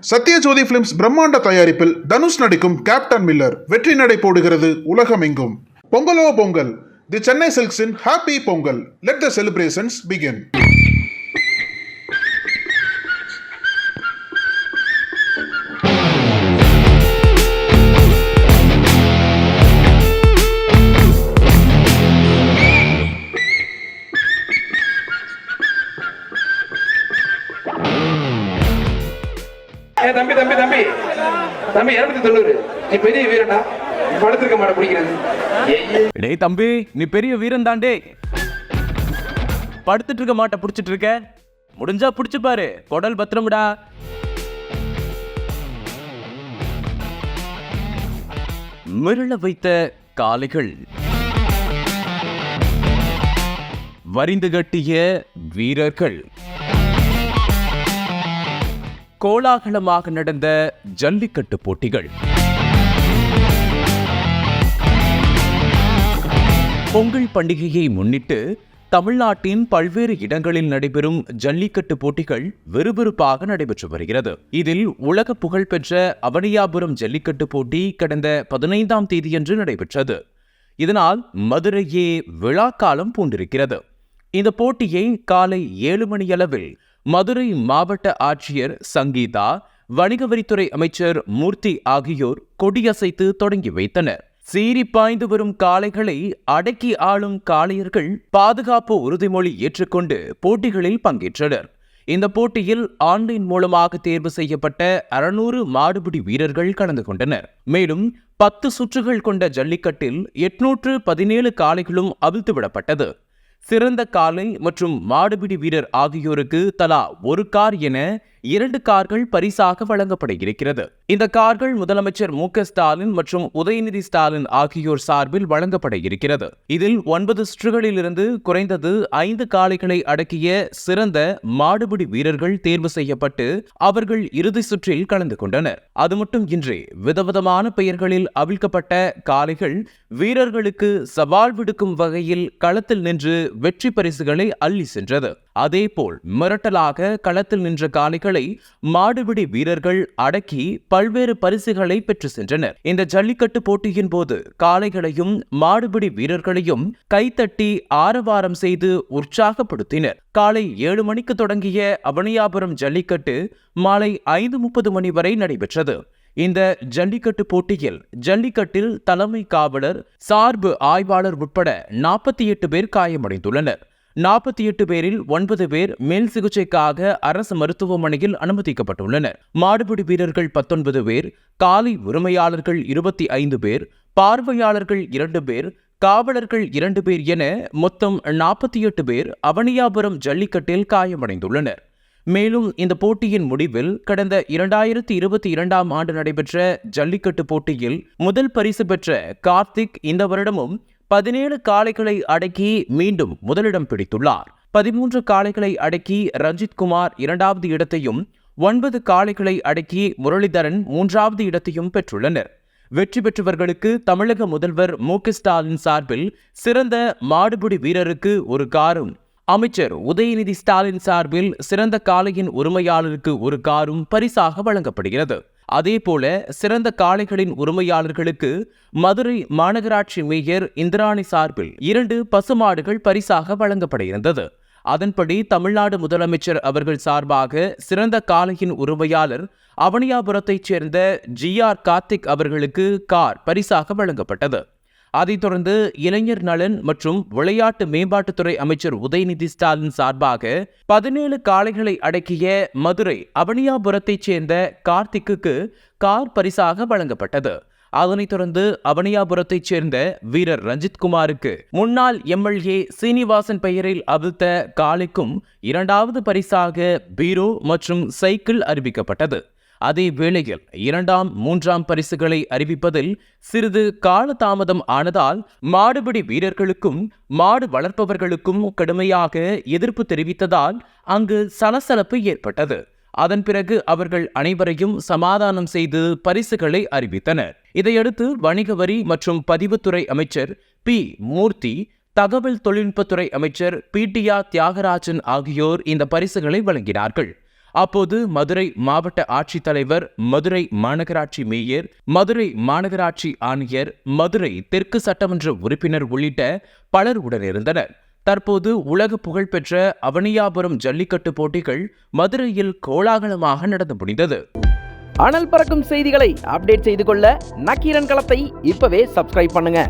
Sathyajothi films பிரம்மாண்ட தயாரிப்பில் தனுஷ் நடிக்கும் கேப்டன் மில்லர் வெற்றி நடை போடுகிறது உலகமெங்கும். பொங்கலோ பொங்கல், தி சென்னை சில்க்ஸின் happy Pongal. Let the celebrations begin. தம்பி தம்பி தம்பி தம்பி 290 நீ பெரிய வீரனா, படுத்திருக்க மாட்ட பிடிக்கிறது. டேய் தம்பி, நீ பெரிய வீரன் தான். டே படுத்துட்டு இருக்க மாட்ட புடிச்சிட்டு இருக்க, முடிஞ்சா புடிச்சு பாரு, குடல் பத்திரம்டா. மிரள வைத்த காளைகள், வரிந்து கட்டிய வீரர்கள், கோலாகலமாக நடந்த ஜல்லிக்கட்டு போட்டிகள். பொங்கல் பண்டிகையை முன்னிட்டு தமிழ்நாட்டின் பல்வேறு இடங்களில் நடைபெறும் ஜல்லிக்கட்டு போட்டிகள் விறுவிறுப்பாக நடைபெற்று வருகிறது. இதில் உலக புகழ்பெற்ற அவனியாபுரம் ஜல்லிக்கட்டு போட்டி கடந்த 15ஆம் தேதியன்று நடைபெற்றது. இதனால் மதுரையே விழாக்காலம் பூண்டிருக்கிறது. இந்த போட்டியை காலை 7 மணியளவில் மதுரை மாவட்ட ஆட்சியர் சங்கீதா, வணிக வரித்துறை அமைச்சர் மூர்த்தி ஆகியோர் கொடியசைத்து தொடங்கி வைத்தனர். சீறி பாய்ந்து வரும் காளைகளை அடக்கி ஆளும் காளையர்கள் பாதுகாப்பு உறுதிமொழி ஏற்றுக்கொண்டு போட்டிகளில் பங்கேற்றனர். இந்த போட்டியில் ஆன்லைன் மூலமாக தேர்வு செய்யப்பட்ட 600 மாடுபிடி வீரர்கள் கலந்து கொண்டனர். மேலும் 10 சுற்றுகள் கொண்ட ஜல்லிக்கட்டில் 817 காளைகளும் அவிழ்த்து விடப்பட்டது. சிறந்த காளை மற்றும் மாடுபிடி வீரர் ஆகியோருக்கு தலா 1 கார் என 2 கார்கள் பரிசாக வழங்கப்பட இருக்கிறது. இந்த கார்கள் முதலமைச்சர் மு.க. ஸ்டாலின் மற்றும் உதயநிதி ஸ்டாலின் ஆகியோர் சார்பில் வழங்கப்பட இருக்கிறது. இதில் 9 சுற்றுகளிலிருந்து குறைந்தது 5 காளைகளை அடக்கிய சிறந்த மாடுபிடி வீரர்கள் தேர்வு செய்யப்பட்டு அவர்கள் இறுதி சுற்றில் கலந்து கொண்டனர். அது மட்டுமின்றி விதவிதமான பெயர்களில் அவிழ்க்கப்பட்ட காளைகள் வீரர்களுக்கு சவால் விடுக்கும் வகையில் களத்தில் நின்று வெற்றி பரிசுகளை அள்ளி சென்றது. அதேபோல் மிரட்டலாக களத்தில் நின்ற காளைகளை மாடுபிடி வீரர்கள் அடக்கி பல்வேறு பரிசுகளை பெற்று சென்றனர். இந்த ஜல்லிக்கட்டு போட்டியின் போது காளைகளையும் மாடுபிடி வீரர்களையும் கைத்தட்டி ஆரவாரம் செய்து உற்சாகப்படுத்தினர். காலை 7 மணிக்கு தொடங்கிய அவனியாபுரம் ஜல்லிக்கட்டு மாலை 5:30 மணி வரை நடைபெற்றது. இந்த ஜல்லிக்கட்டு போட்டியில் ஜல்லிக்கட்டில் தலைமை காவலர், சார்பு ஆய்வாளர் உட்பட 48 பேர் காயமடைந்துள்ளனர். 48 பேரில் 9 பேர் மேல் சிகிச்சைக்காக அரசு மருத்துவமனையில் அனுமதிக்கப்பட்டுள்ளனர். மாடுபிடி வீரர்கள் 19 பேர், காளை உரிமையாளர்கள் 25 பேர், பார்வையாளர்கள் 2 பேர், காவலர்கள் 2 பேர் என மொத்தம் 48 பேர் அவனியாபுரம் ஜல்லிக்கட்டில் காயமடைந்துள்ளனர். மேலும் இந்த போட்டியின் முடிவில் கடந்த 2022ஆம் ஆண்டு நடைபெற்ற ஜல்லிக்கட்டு போட்டியில் முதல் பரிசு பெற்ற கார்த்திக் இந்த வருடமும் 17 காளைகளை அடக்கி மீண்டும் முதலிடம் பிடித்துள்ளார். 13 காளைகளை அடக்கி ரஞ்சித்குமார் 2வது இடத்தையும், 9 காளைகளை அடக்கி முரளிதரன் 3வது இடத்தையும் பெற்றுள்ளனர். வெற்றி பெற்றவர்களுக்கு தமிழக முதல்வர் மு.க. ஸ்டாலின் சார்பில் சிறந்த மாடுபிடி வீரருக்கு 1 காரும், அமைச்சர் உதயநிதி ஸ்டாலின் சார்பில் சிறந்த காளையின் உரிமையாளருக்கு 1 காரும் பரிசாக வழங்கப்படுகிறது. அதேபோல சிறந்த காளைகளின் உரிமையாளர்களுக்கு மதுரை மாநகராட்சி மேயர் இந்திராணி சார்பில் 2 பசுமாடுகள் பரிசாக வழங்கப்பட இருந்தது. அதன்படி தமிழ்நாடு முதலமைச்சர் அவர்கள் சார்பாக சிறந்த காளையின் உரிமையாளர் அவனியாபுரத்தைச் சேர்ந்த ஜி.ஆர். கார்த்திக் அவர்களுக்கு கார் பரிசாக வழங்கப்பட்டது. அதைத் தொடர்ந்து இளைஞர் நலன் மற்றும் விளையாட்டு மேம்பாட்டுத்துறை அமைச்சர் உதயநிதி ஸ்டாலின் சார்பாக 17 காளைகளை அடக்கிய மதுரை அவனியாபுரத்தைச் சேர்ந்த கார்த்திக்கு கார் பரிசாக வழங்கப்பட்டது. அதனைத் தொடர்ந்து அவனியாபுரத்தைச் சேர்ந்த வீரர் ரஞ்சித்குமாருக்கு முன்னாள் எம்எல்ஏ சீனிவாசன் பெயரில் அவிழ்த்த காளைக்கும் 2வது பரிசாக பீரோ மற்றும் சைக்கிள் அறிவிக்கப்பட்டது. அதே வேளையில் 2ஆம் 3ஆம் பரிசுகளை அறிவிப்பதில் சிறிது காலதாமதம் ஆனதால் மாடுபிடி வீரர்களுக்கும் மாடு வளர்ப்பவர்களுக்கும் கடுமையாக எதிர்ப்பு தெரிவித்ததால் அங்கு சலசலப்பு ஏற்பட்டது. அதன் பிறகு அவர்கள் அனைவரையும் சமாதானம் செய்து பரிசுகளை அறிவித்தனர். இதையடுத்து வணிக வரி மற்றும் பதிவுத்துறை அமைச்சர் பி. மூர்த்தி, தகவல் தொழில்நுட்பத்துறை அமைச்சர் பி.டி.ஆர். தியாகராஜன் ஆகியோர் இந்த பரிசுகளை வழங்கினார்கள். அப்போது மதுரை மாவட்ட ஆட்சித்தலைவர், மதுரை மாநகராட்சி மேயர், மதுரை மாநகராட்சி ஆணையர், மதுரை தெற்கு சட்டமன்ற உறுப்பினர் உள்ளிட்ட பலர் உடனிருந்தனர். தற்போது உலக புகழ்பெற்ற அவனியாபுரம் ஜல்லிக்கட்டு போட்டிகள் மதுரையில் கோலாகலமாக நடந்து முடிந்தது. அனல் பறக்கும் செய்திகளை அப்டேட் செய்து கொள்ள நக்கீரன் களத்தை இப்பவே சப்ஸ்கிரைப் பண்ணுங்க.